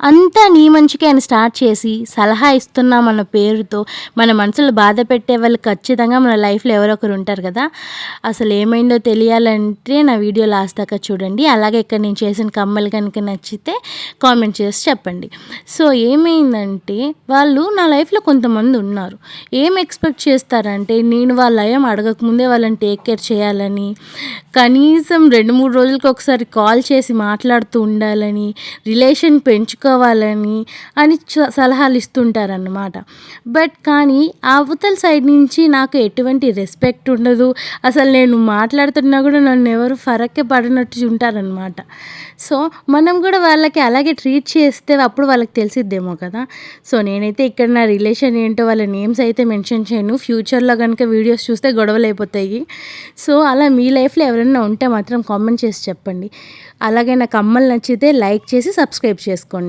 అంతా నీ మంచికే అని స్టార్ట్ చేసి సలహా ఇస్తున్నామన్న పేరుతో మన మనసులు బాధ పెట్టే వాళ్ళు ఖచ్చితంగా మన లైఫ్‌లో ఎవరో ఒకరు ఉంటారు కదా! అసలు ఏమైందో తెలియాలంటే నా వీడియో లాస్ట్ దాకా చూడండి. అలాగే ఇక్కడ నేను చేసిన కమ్మలు గనుక నచ్చితే కామెంట్ చేసి చెప్పండి. సో, ఏమైందంటే వాళ్ళు నా లైఫ్‌లో కొంతమంది ఉన్నారు. ఏం ఎక్స్‌పెక్ట్ చేస్తారంటే నేను వాళ్ళ ఏం అడగకముందే వాళ్ళని టేక్ కేర్ చేయాలని, కనీసం 2, 3 రోజులకి ఒకసారి కాల్ చేసి మాట్లాడుతూ ఉండాలని, రిలేషన్ పెంచుకోవాలని అని సలహాలు ఇస్తుంటారన్నమాట. బట్ కానీ అవతల సైడ్ నుంచి నాకు ఎటువంటి రెస్పెక్ట్ ఉండదు. అసలు నేను మాట్లాడుతున్నా కూడా నన్ను ఎవరు ఫరక్కే పడనట్టు ఉంటారనమాట. సో, మనం కూడా వాళ్ళకి అలాగే ట్రీట్ చేస్తే అప్పుడు వాళ్ళకి తెలిసిద్దేమో కదా! సో, నేనైతే ఇక్కడ నా రిలేషన్ ఏంటో వాళ్ళ నేమ్స్ అయితే మెన్షన్ చేయను. ఫ్యూచర్‌లో గనుక వీడియోస్ చూస్తే గొడవలయిపోతాయి. సో, అలా మీ లైఫ్‌లో ఎవరైనా ఉంటే మాత్రం కామెంట్ చేసి చెప్పండి. అలాగే నా కమ్మలు నచ్చితే లైక్ చేసి సబ్స్క్రైబ్ చేసుకోండి.